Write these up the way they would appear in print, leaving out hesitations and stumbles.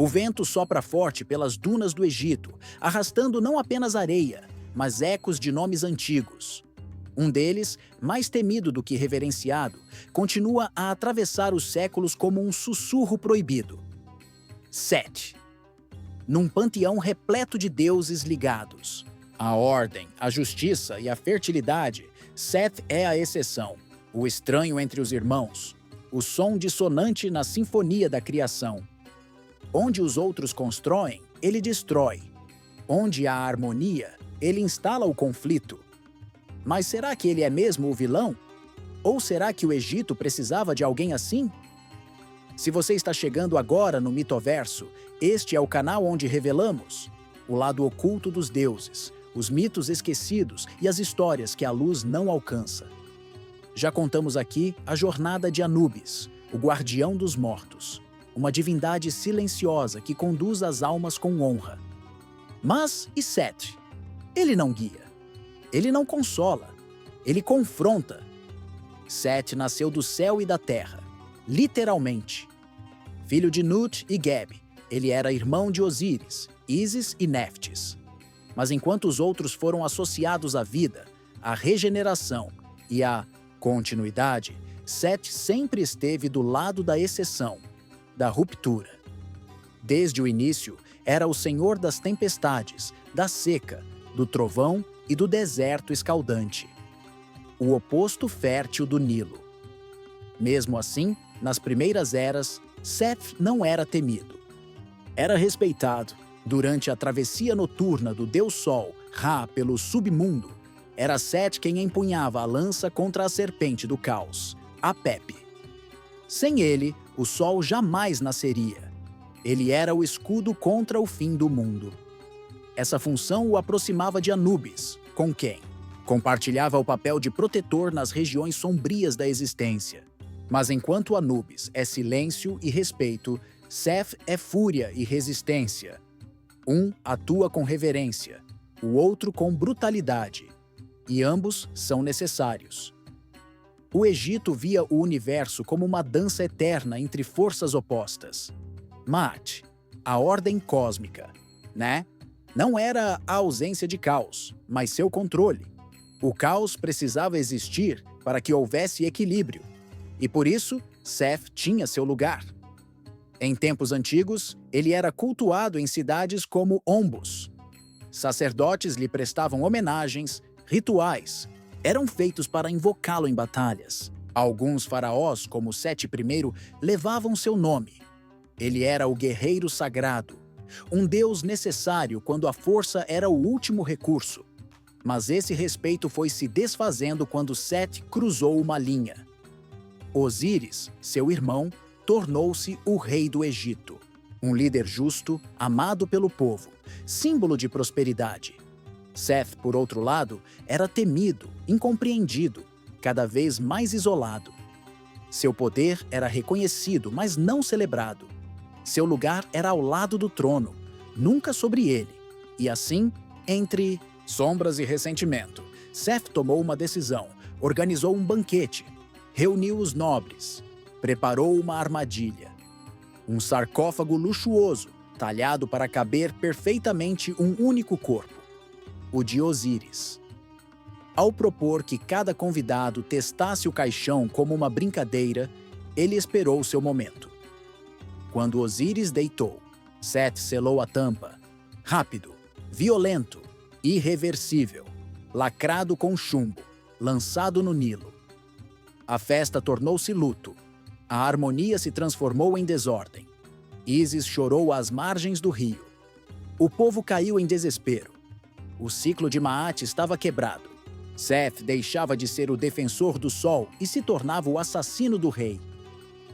O vento sopra forte pelas dunas do Egito, arrastando não apenas areia, mas ecos de nomes antigos. Um deles, mais temido do que reverenciado, continua a atravessar os séculos como um sussurro proibido. Set. Num panteão repleto de deuses ligados. A ordem, a justiça e a fertilidade, Seth é a exceção, o estranho entre os irmãos, o som dissonante na sinfonia da criação. Onde os outros constroem, ele destrói. Onde há harmonia, ele instala o conflito. Mas será que ele é mesmo o vilão? Ou será que o Egito precisava de alguém assim? Se você está chegando agora no Mitoverso, este é o canal onde revelamos o lado oculto dos deuses, os mitos esquecidos e as histórias que a luz não alcança. Já contamos aqui a jornada de Anubis, o guardião dos mortos, uma divindade silenciosa que conduz as almas com honra. Mas e Set? Ele não guia. Ele não consola. Ele confronta. Set nasceu do céu e da terra, literalmente. Filho de Nut e Geb, ele era irmão de Osíris, Ísis e Néftis. Mas enquanto os outros foram associados à vida, à regeneração e à continuidade, Set sempre esteve do lado da exceção, da ruptura. Desde o início, era o senhor das tempestades, da seca, do trovão e do deserto escaldante. O oposto fértil do Nilo. Mesmo assim, nas primeiras eras, Seth não era temido. Era respeitado. Durante a travessia noturna do Deus Sol, Ra, pelo submundo, era Seth quem empunhava a lança contra a serpente do caos, a Pepe. Sem ele, o Sol jamais nasceria. Ele era o escudo contra o fim do mundo. Essa função o aproximava de Anubis, com quem compartilhava o papel de protetor nas regiões sombrias da existência. Mas enquanto Anubis é silêncio e respeito, Seth é fúria e resistência. Um atua com reverência, o outro com brutalidade, e ambos são necessários. O Egito via o universo como uma dança eterna entre forças opostas. Maat, a ordem cósmica, né? Não era a ausência de caos, mas seu controle. O caos precisava existir para que houvesse equilíbrio, e por isso Seth tinha seu lugar. Em tempos antigos, ele era cultuado em cidades como Ombus. Sacerdotes lhe prestavam homenagens, rituais, eram feitos para invocá-lo em batalhas. Alguns faraós, como Sete I, levavam seu nome. Ele era o guerreiro sagrado, um deus necessário quando a força era o último recurso. Mas esse respeito foi se desfazendo quando Sete cruzou uma linha. Osíris, seu irmão, tornou-se o rei do Egito. Um líder justo, amado pelo povo, símbolo de prosperidade. Seth, por outro lado, era temido, incompreendido, cada vez mais isolado. Seu poder era reconhecido, mas não celebrado. Seu lugar era ao lado do trono, nunca sobre ele. E assim, entre sombras e ressentimento, Seth tomou uma decisão, organizou um banquete, reuniu os nobres, preparou uma armadilha. Um sarcófago luxuoso, talhado para caber perfeitamente um único corpo, o de Osíris. Ao propor que cada convidado testasse o caixão como uma brincadeira, ele esperou seu momento. Quando Osíris deitou, Seth selou a tampa. Rápido, violento, irreversível, lacrado com chumbo, lançado no Nilo. A festa tornou-se luto. A harmonia se transformou em desordem. Ísis chorou às margens do rio. O povo caiu em desespero. O ciclo de Maat estava quebrado. Seth deixava de ser o defensor do sol e se tornava o assassino do rei.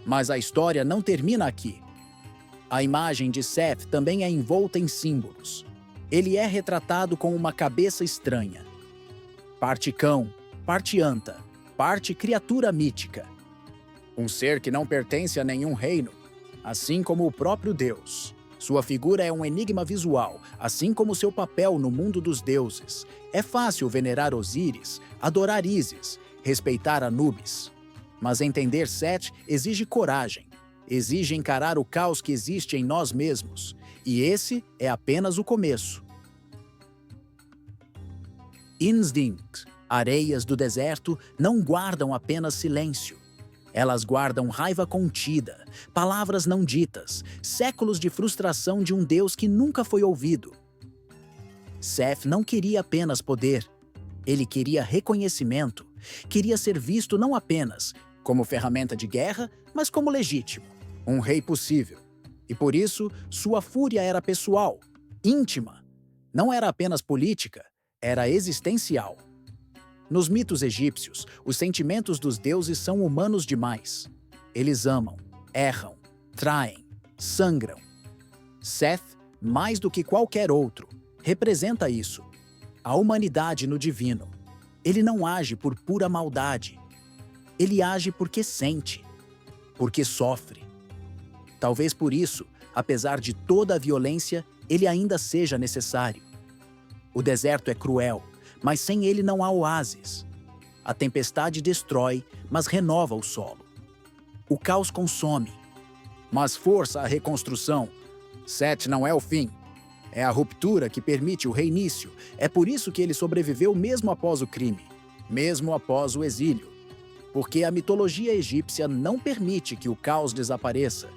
Mas a história não termina aqui. A imagem de Seth também é envolta em símbolos. Ele é retratado com uma cabeça estranha. Parte cão, parte anta, parte criatura mítica. Um ser que não pertence a nenhum reino, assim como o próprio Deus. Sua figura é um enigma visual, assim como seu papel no mundo dos deuses. É fácil venerar Osíris, adorar Ísis, respeitar Anubis. Mas entender Sete exige coragem. exige encarar o caos que existe em nós mesmos, e esse é apenas o começo. Instinct, areias do deserto, não guardam apenas silêncio. Elas guardam raiva contida, palavras não ditas, séculos de frustração de um Deus que nunca foi ouvido. Seth não queria apenas poder, ele queria reconhecimento, queria ser visto não apenas como ferramenta de guerra, mas como legítimo, um rei possível. E por isso, sua fúria era pessoal, íntima. Não era apenas política, era existencial. Nos mitos egípcios, os sentimentos dos deuses são humanos demais. Eles amam, erram, traem, sangram. Seth, mais do que qualquer outro, representa isso. A humanidade no divino. Ele não age por pura maldade. Ele age porque sente, porque sofre. Talvez por isso, apesar de toda a violência, ele ainda seja necessário. O deserto é cruel, mas sem ele não há oásis. A tempestade destrói, mas renova o solo. O caos consome, mas força a reconstrução. Seth não é o fim. É a ruptura que permite o reinício. É por isso que ele sobreviveu mesmo após o crime, mesmo após o exílio. Porque a mitologia egípcia não permite que o caos desapareça.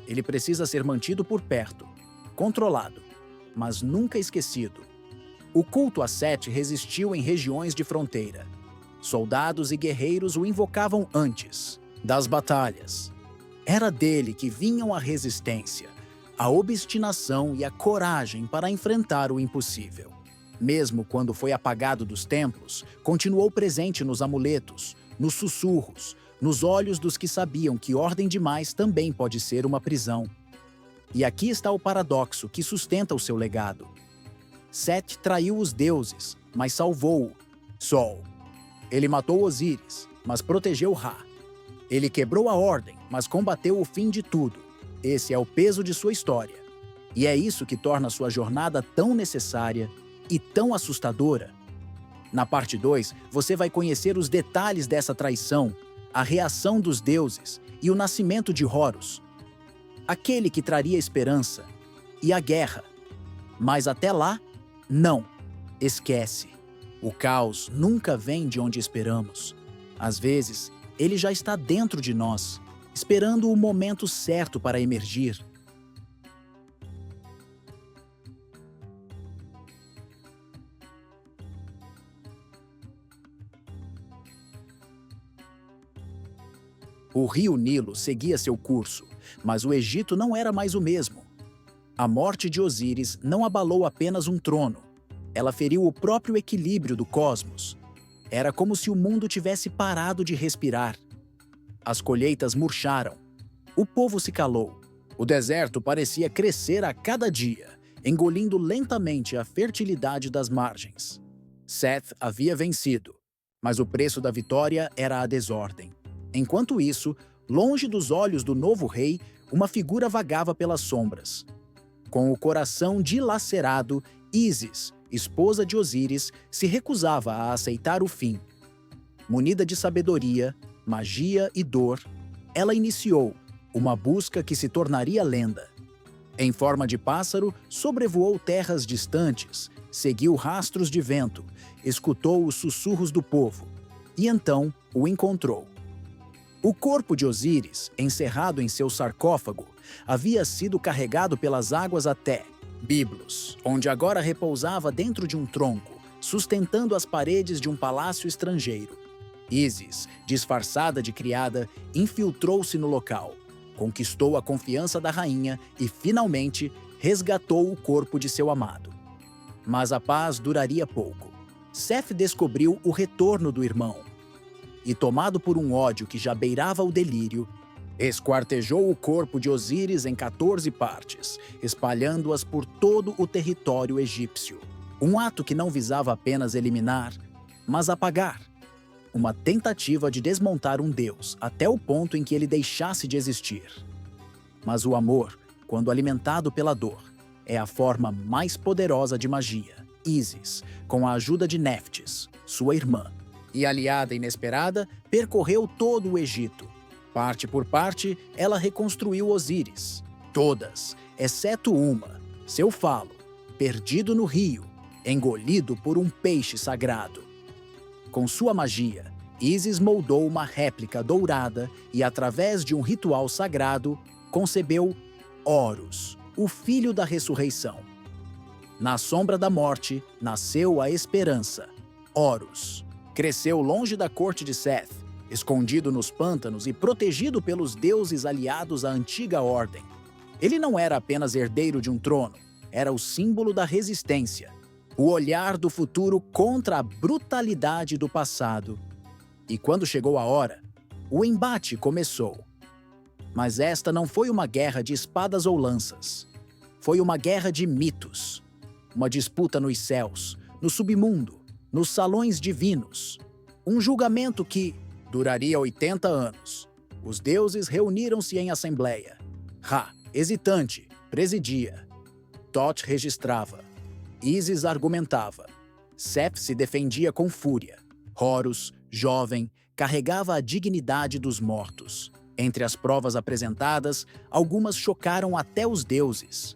Ele precisa ser mantido por perto, controlado, mas nunca esquecido. O culto a Seth resistiu em regiões de fronteira. Soldados e guerreiros o invocavam antes das batalhas. Era dele que vinham a resistência, a obstinação e a coragem para enfrentar o impossível. Mesmo quando foi apagado dos templos, continuou presente nos amuletos, nos sussurros, nos olhos dos que sabiam que ordem demais também pode ser uma prisão. E aqui está o paradoxo que sustenta o seu legado. Seth traiu os deuses, mas salvou Sol. Ele matou Osíris, mas protegeu Ra. Ele quebrou a ordem, mas combateu o fim de tudo. Esse é o peso de sua história. E é isso que torna sua jornada tão necessária e tão assustadora. Na parte 2, você vai conhecer os detalhes dessa traição, a reação dos deuses e o nascimento de Horus, aquele que traria esperança, e a guerra. Mas até lá, não, esquece. O caos nunca vem de onde esperamos. Às vezes, ele já está dentro de nós, esperando o momento certo para emergir. O rio Nilo seguia seu curso, mas o Egito não era mais o mesmo. A morte de Osíris não abalou apenas um trono. Ela feriu o próprio equilíbrio do cosmos. Era como se o mundo tivesse parado de respirar. As colheitas murcharam. O povo se calou. O deserto parecia crescer a cada dia, engolindo lentamente a fertilidade das margens. Seth havia vencido, mas o preço da vitória era a desordem. Enquanto isso, longe dos olhos do novo rei, uma figura vagava pelas sombras. Com o coração dilacerado, Ísis, esposa de Osíris, se recusava a aceitar o fim. Munida de sabedoria, magia e dor, ela iniciou uma busca que se tornaria lenda. Em forma de pássaro, sobrevoou terras distantes, seguiu rastros de vento, escutou os sussurros do povo e então o encontrou. O corpo de Osíris, encerrado em seu sarcófago, havia sido carregado pelas águas até Biblos, onde agora repousava dentro de um tronco, sustentando as paredes de um palácio estrangeiro. Ísis, disfarçada de criada, infiltrou-se no local, conquistou a confiança da rainha e, finalmente, resgatou o corpo de seu amado. Mas a paz duraria pouco. Seth descobriu o retorno do irmão e, tomado por um ódio que já beirava o delírio, esquartejou o corpo de Osíris em 14 partes, espalhando-as por todo o território egípcio. Um ato que não visava apenas eliminar, mas apagar. Uma tentativa de desmontar um deus até o ponto em que ele deixasse de existir. Mas o amor, quando alimentado pela dor, é a forma mais poderosa de magia. Ísis, com a ajuda de Néftis, sua irmã, e aliada inesperada, percorreu todo o Egito, Parte por parte, ela reconstruiu Osíris. Todas, exceto uma, seu falo, perdido no rio, engolido por um peixe sagrado. Com sua magia, Ísis moldou uma réplica dourada e, através de um ritual sagrado, concebeu Horus, o filho da ressurreição. Na sombra da morte, nasceu a esperança. Horus cresceu longe da corte de Seth, escondido nos pântanos e protegido pelos deuses aliados à antiga ordem. Ele não era apenas herdeiro de um trono, era o símbolo da resistência, o olhar do futuro contra a brutalidade do passado. E quando chegou a hora, o embate começou. Mas esta não foi uma guerra de espadas ou lanças. Foi uma guerra de mitos. Uma disputa nos céus, no submundo, nos salões divinos. Um julgamento que duraria 80 anos. Os deuses reuniram-se em assembleia. Ra, hesitante, presidia. Thoth registrava. Ísis argumentava. Seth se defendia com fúria. Horus, jovem, carregava a dignidade dos mortos. Entre as provas apresentadas, algumas chocaram até os deuses.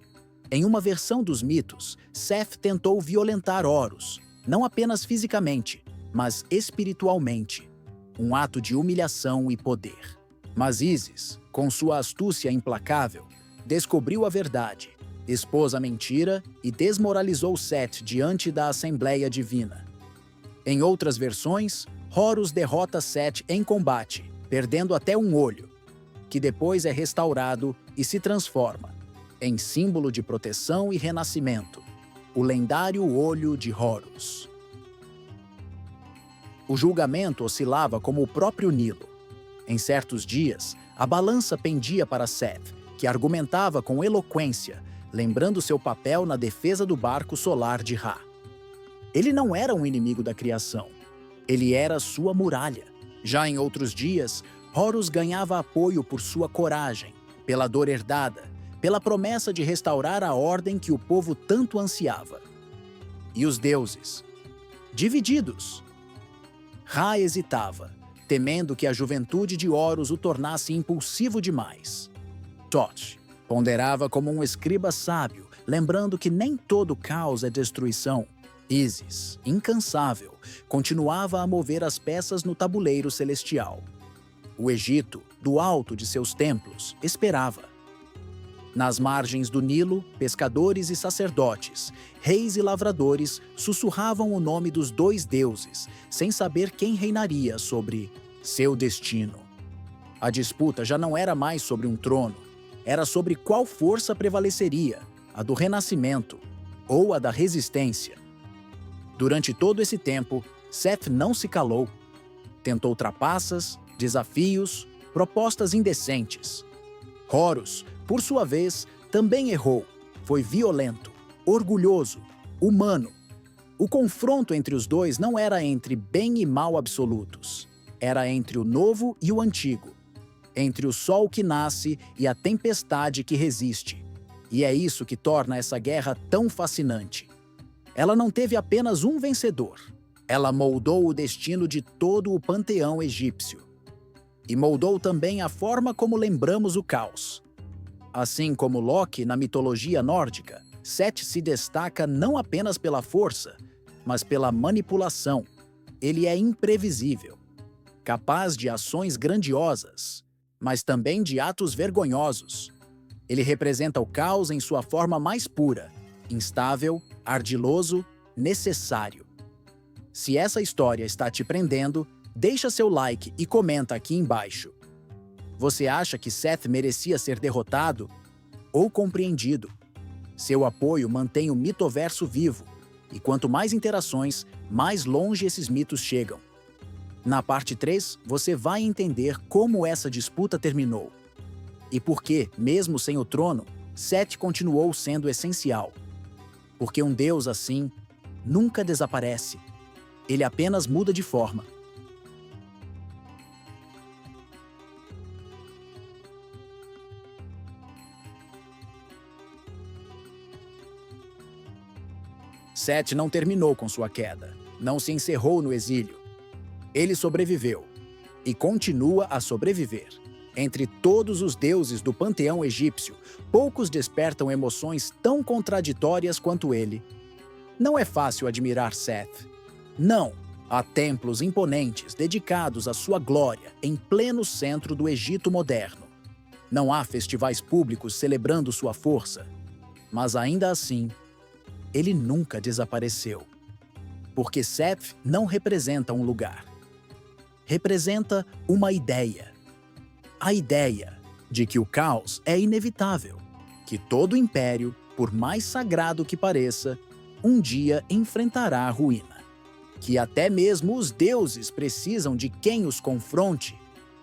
Em uma versão dos mitos, Seth tentou violentar Horus, não apenas fisicamente, mas espiritualmente. Um ato de humilhação e poder. Mas Ísis, com sua astúcia implacável, descobriu a verdade, expôs a mentira e desmoralizou Seth diante da Assembleia Divina. Em outras versões, Horus derrota Seth em combate, perdendo até um olho, que depois é restaurado e se transforma em símbolo de proteção e renascimento, o lendário olho de Horus. O julgamento oscilava como o próprio Nilo. Em certos dias, a balança pendia para Seth, que argumentava com eloquência, lembrando seu papel na defesa do barco solar de Ra. Ele não era um inimigo da criação. Ele era sua muralha. Já em outros dias, Horus ganhava apoio por sua coragem, pela dor herdada, pela promessa de restaurar a ordem que o povo tanto ansiava. E os deuses? Divididos. Ra hesitava, temendo que a juventude de Horus o tornasse impulsivo demais. Thoth ponderava como um escriba sábio, lembrando que nem todo caos é destruição. Ísis, incansável, continuava a mover as peças no tabuleiro celestial. O Egito, do alto de seus templos, esperava. Nas margens do Nilo, pescadores e sacerdotes, reis e lavradores sussurravam o nome dos dois deuses, sem saber quem reinaria sobre seu destino. A disputa já não era mais sobre um trono, era sobre qual força prevaleceria, a do renascimento ou a da resistência. Durante todo esse tempo, Seth não se calou. Tentou trapaças, desafios, propostas indecentes. Horus, por sua vez, também errou. Foi violento, orgulhoso, humano. O confronto entre os dois não era entre bem e mal absolutos. Era entre o novo e o antigo. Entre o sol que nasce e a tempestade que resiste. E é isso que torna essa guerra tão fascinante. Ela não teve apenas um vencedor. Ela moldou o destino de todo o panteão egípcio. E moldou também a forma como lembramos o caos. Assim como Loki na mitologia nórdica, Seth se destaca não apenas pela força, mas pela manipulação. Ele é imprevisível, capaz de ações grandiosas, mas também de atos vergonhosos. Ele representa o caos em sua forma mais pura, instável, ardiloso, necessário. Se essa história está te prendendo, deixa seu like e comenta aqui embaixo. Você acha que Seth merecia ser derrotado ou compreendido? Seu apoio mantém o mitoverso vivo, e quanto mais interações, mais longe esses mitos chegam. Na parte 3, você vai entender como essa disputa terminou. E por que, mesmo sem o trono, Seth continuou sendo essencial. Porque um deus assim nunca desaparece. Ele apenas muda de forma. Seth não terminou com sua queda, não se encerrou no exílio. Ele sobreviveu e continua a sobreviver. Entre todos os deuses do panteão egípcio, poucos despertam emoções tão contraditórias quanto ele. Não é fácil admirar Seth. Não, há templos imponentes dedicados à sua glória em pleno centro do Egito moderno. Não há festivais públicos celebrando sua força. Mas ainda assim, ele nunca desapareceu. Porque Seth não representa um lugar. Representa uma ideia. A ideia de que o caos é inevitável, que todo império, por mais sagrado que pareça, um dia enfrentará a ruína, que até mesmo os deuses precisam de quem os confronte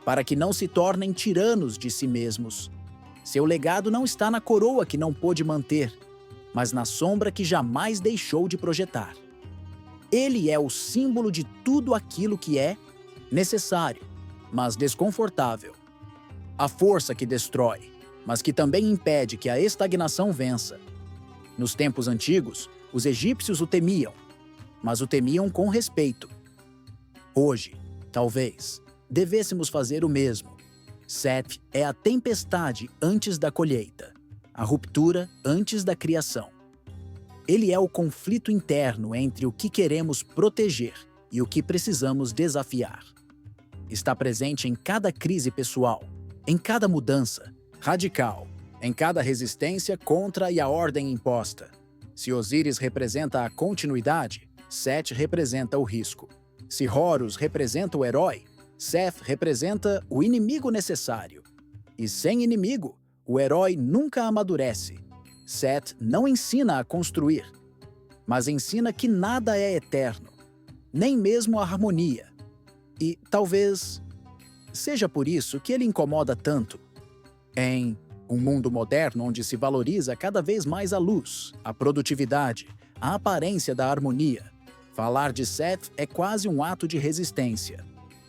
para que não se tornem tiranos de si mesmos. Seu legado não está na coroa que não pôde manter, mas na sombra que jamais deixou de projetar. Ele é o símbolo de tudo aquilo que é necessário, mas desconfortável. A força que destrói, mas que também impede que a estagnação vença. Nos tempos antigos, os egípcios o temiam, mas o temiam com respeito. Hoje, talvez, devêssemos fazer o mesmo. Seth é a tempestade antes da colheita, a ruptura antes da criação. Ele é o conflito interno entre o que queremos proteger e o que precisamos desafiar. Está presente em cada crise pessoal, em cada mudança radical, em cada resistência contra a ordem imposta. Se Osíris representa a continuidade, Seth representa o risco. Se Horus representa o herói, Seth representa o inimigo necessário. E sem inimigo, o herói nunca amadurece. Seth não ensina a construir, mas ensina que nada é eterno, nem mesmo a harmonia. E, talvez, seja por isso que ele incomoda tanto. Em um mundo moderno onde se valoriza cada vez mais a luz, a produtividade, a aparência da harmonia, falar de Seth é quase um ato de resistência.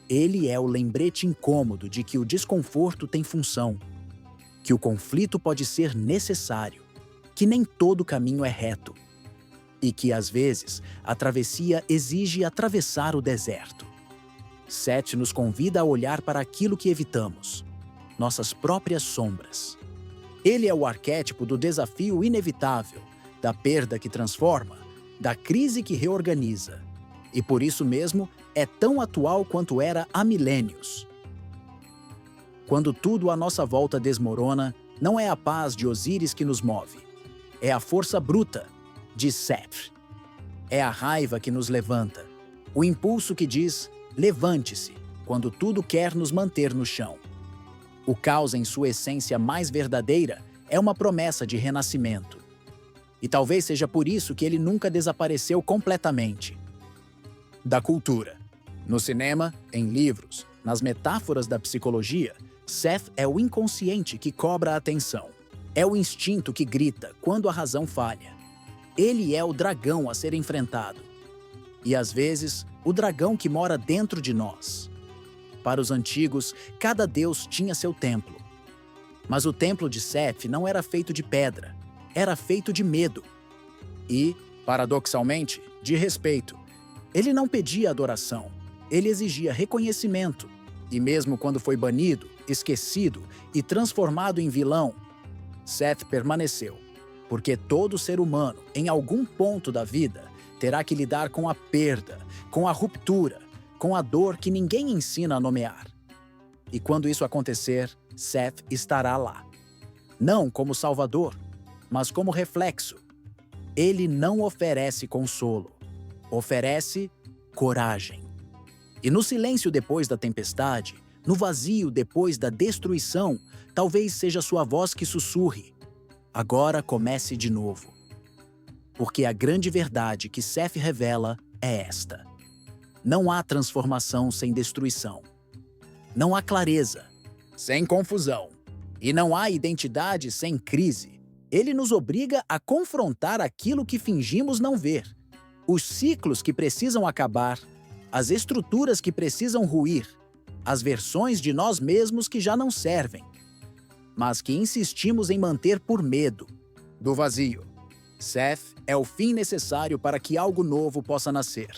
Ele é o lembrete incômodo de que o desconforto tem função, que o conflito pode ser necessário, que nem todo caminho é reto, e que, às vezes, a travessia exige atravessar o deserto. Seth nos convida a olhar para aquilo que evitamos, nossas próprias sombras. Ele é o arquétipo do desafio inevitável, da perda que transforma, da crise que reorganiza. E por isso mesmo é tão atual quanto era há milênios. Quando tudo à nossa volta desmorona, não é a paz de Osíris que nos move. É a força bruta de Seth. É a raiva que nos levanta, o impulso que diz: levante-se, quando tudo quer nos manter no chão. O caos, em sua essência mais verdadeira, é uma promessa de renascimento. E talvez seja por isso que ele nunca desapareceu completamente. Da cultura. No cinema, em livros, nas metáforas da psicologia, Seth é o inconsciente que cobra a atenção. É o instinto que grita quando a razão falha. Ele é o dragão a ser enfrentado. E, às vezes, o dragão que mora dentro de nós. Para os antigos, cada deus tinha seu templo. Mas o templo de Seth não era feito de pedra, era feito de medo. E, paradoxalmente, de respeito. Ele não pedia adoração, ele exigia reconhecimento. E mesmo quando foi banido, esquecido e transformado em vilão, Seth permaneceu. Porque todo ser humano, em algum ponto da vida, terá que lidar com a perda, com a ruptura, com a dor que ninguém ensina a nomear. E quando isso acontecer, Seth estará lá. Não como salvador, mas como reflexo. Ele não oferece consolo, oferece coragem. E no silêncio depois da tempestade, no vazio depois da destruição, talvez seja sua voz que sussurre: agora comece de novo. Porque a grande verdade que Seth revela é esta: não há transformação sem destruição. Não há clareza sem confusão. E não há identidade sem crise. Ele nos obriga a confrontar aquilo que fingimos não ver, os ciclos que precisam acabar, as estruturas que precisam ruir, as versões de nós mesmos que já não servem, mas que insistimos em manter por medo do vazio. Seth é o fim necessário para que algo novo possa nascer.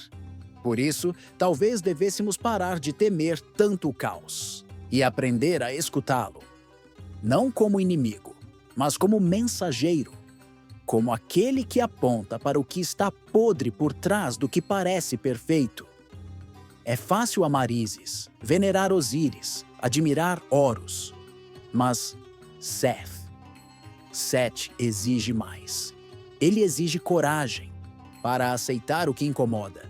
Por isso, talvez devêssemos parar de temer tanto o caos e aprender a escutá-lo, não como inimigo, mas como mensageiro, como aquele que aponta para o que está podre por trás do que parece perfeito. É fácil amar Ísis, venerar Osíris, admirar Horus, mas Seth exige mais. Ele exige coragem para aceitar o que incomoda,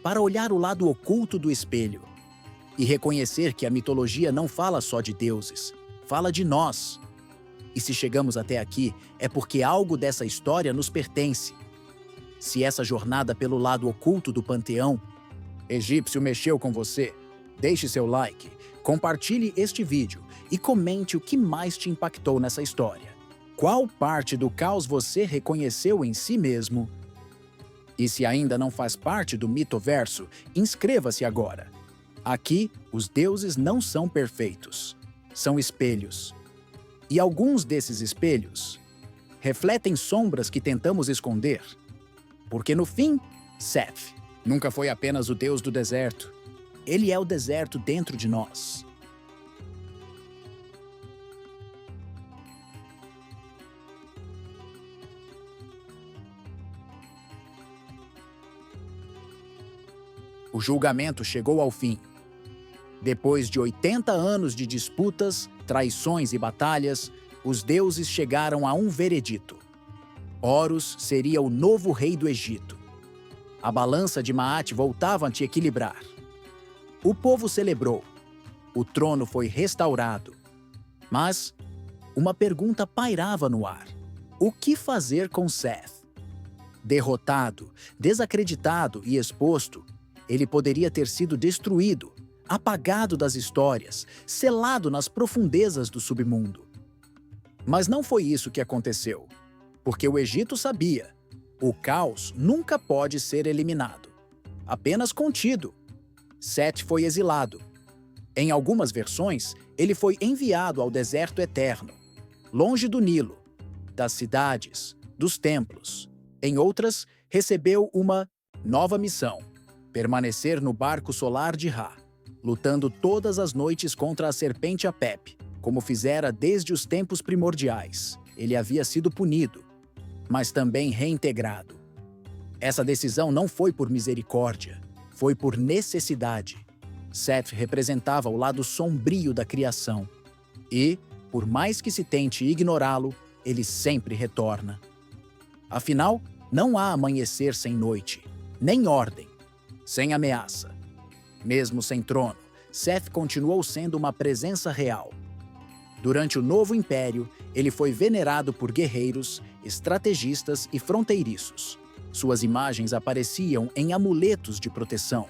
para olhar o lado oculto do espelho e reconhecer que a mitologia não fala só de deuses, fala de nós. E se chegamos até aqui, é porque algo dessa história nos pertence. Se essa jornada pelo lado oculto do panteão egípcio mexeu com você, deixe seu like, compartilhe este vídeo e comente o que mais te impactou nessa história. Qual parte do caos você reconheceu em si mesmo? E se ainda não faz parte do mitoverso, inscreva-se agora. Aqui, os deuses não são perfeitos, são espelhos. E alguns desses espelhos refletem sombras que tentamos esconder. Porque no fim, Seth nunca foi apenas o deus do deserto. Ele é o deserto dentro de nós. O julgamento chegou ao fim. Depois de 80 anos de disputas, traições e batalhas, os deuses chegaram a um veredito. Horus seria o novo rei do Egito. A balança de Maat voltava a te equilibrar. O povo celebrou. O trono foi restaurado. Mas uma pergunta pairava no ar. O que fazer com Seth? Derrotado, desacreditado e exposto, ele poderia ter sido destruído, apagado das histórias, selado nas profundezas do submundo. Mas não foi isso que aconteceu, porque o Egito sabia: o caos nunca pode ser eliminado, apenas contido. Seth foi exilado. Em algumas versões, ele foi enviado ao deserto eterno, longe do Nilo, das cidades, dos templos. Em outras, recebeu uma nova missão: permanecer no barco solar de Ra, lutando todas as noites contra a serpente Apep, como fizera desde os tempos primordiais. Ele havia sido punido, mas também reintegrado. Essa decisão não foi por misericórdia, foi por necessidade. Seth representava o lado sombrio da criação. E, por mais que se tente ignorá-lo, ele sempre retorna. Afinal, não há amanhecer sem noite, nem ordem sem ameaça. Mesmo sem trono, Seth continuou sendo uma presença real. Durante o Novo Império, ele foi venerado por guerreiros, estrategistas e fronteiriços. Suas imagens apareciam em amuletos de proteção.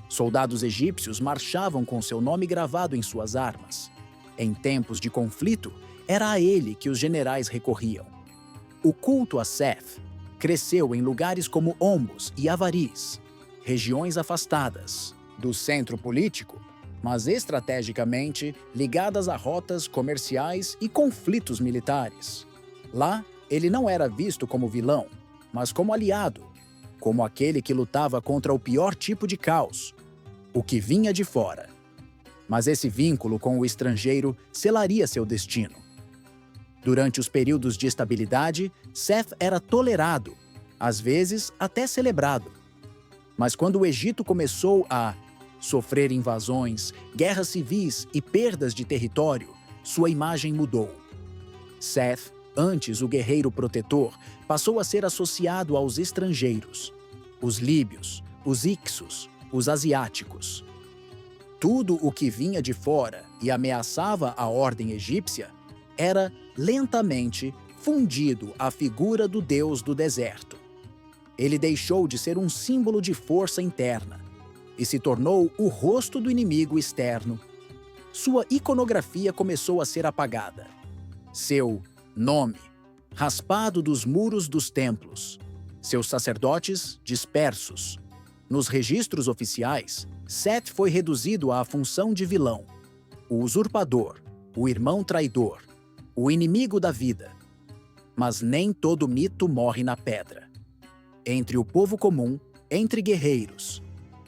Soldados egípcios marchavam com seu nome gravado em suas armas. Em tempos de conflito, era a ele que os generais recorriam. O culto a Seth cresceu em lugares como Ombos e Avaris, regiões afastadas do centro político, mas estrategicamente ligadas a rotas comerciais e conflitos militares. Lá, ele não era visto como vilão, mas como aliado, como aquele que lutava contra o pior tipo de caos, o que vinha de fora. Mas esse vínculo com o estrangeiro selaria seu destino. Durante os períodos de estabilidade, Seth era tolerado, às vezes até celebrado. Mas quando o Egito começou a sofrer invasões, guerras civis e perdas de território, sua imagem mudou. Seth, antes o guerreiro protetor, passou a ser associado aos estrangeiros, os líbios, os Ixos, os asiáticos. Tudo o que vinha de fora e ameaçava a ordem egípcia era lentamente fundido à figura do deus do deserto. Ele deixou de ser um símbolo de força interna e se tornou o rosto do inimigo externo. Sua iconografia começou a ser apagada. Seu nome, raspado dos muros dos templos. Seus sacerdotes dispersos. Nos registros oficiais, Seth foi reduzido à função de vilão, o usurpador, o irmão traidor, o inimigo da vida. Mas nem todo mito morre na pedra. Entre o povo comum, entre guerreiros,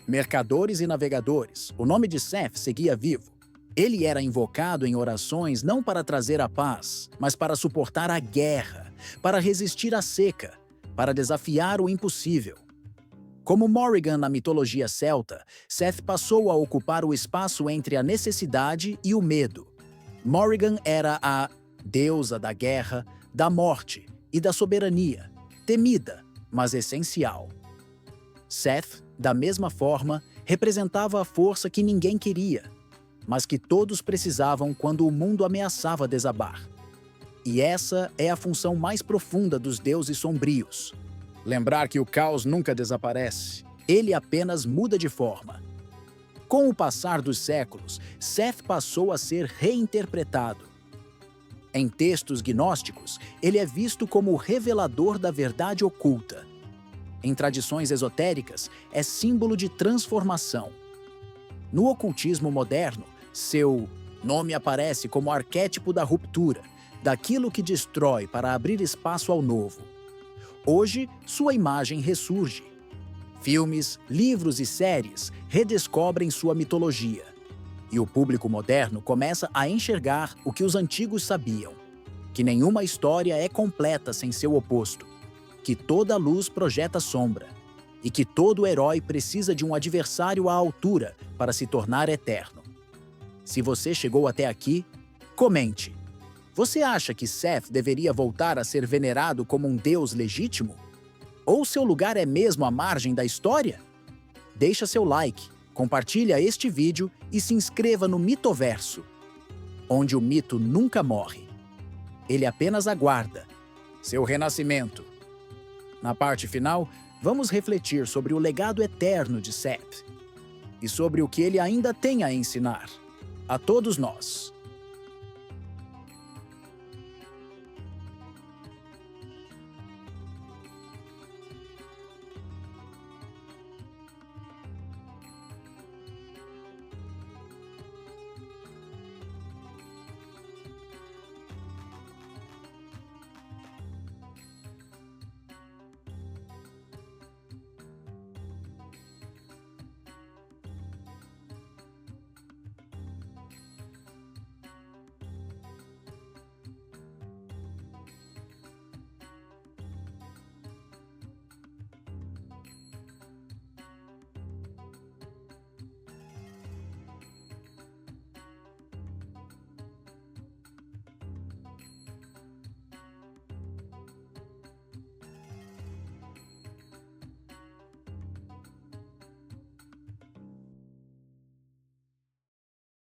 mercadores e navegadores, o nome de Seth seguia vivo. Ele era invocado em orações não para trazer a paz, mas para suportar a guerra, para resistir à seca, para desafiar o impossível. Como Morrigan na mitologia celta, Seth passou a ocupar o espaço entre a necessidade e o medo. Morrigan era a deusa da guerra, da morte e da soberania, temida, mas essencial. Seth, da mesma forma, representava a força que ninguém queria, mas que todos precisavam quando o mundo ameaçava desabar. E essa é a função mais profunda dos deuses sombrios. Lembrar que o caos nunca desaparece, ele apenas muda de forma. Com o passar dos séculos, Seth passou a ser reinterpretado. Em textos gnósticos, ele é visto como o revelador da verdade oculta. Em tradições esotéricas, é símbolo de transformação. No ocultismo moderno, seu nome aparece como arquétipo da ruptura, daquilo que destrói para abrir espaço ao novo. Hoje, sua imagem ressurge. Filmes, livros e séries redescobrem sua mitologia. E o público moderno começa a enxergar o que os antigos sabiam: que nenhuma história é completa sem seu oposto, que toda luz projeta sombra, e que todo herói precisa de um adversário à altura para se tornar eterno. Se você chegou até aqui, comente. Você acha que Seth deveria voltar a ser venerado como um deus legítimo? Ou seu lugar é mesmo à margem da história? Deixa seu like, compartilha este vídeo e se inscreva no Mitoverso, onde o mito nunca morre. Ele apenas aguarda seu renascimento. Na parte final, vamos refletir sobre o legado eterno de Seth e sobre o que ele ainda tem a ensinar a todos nós.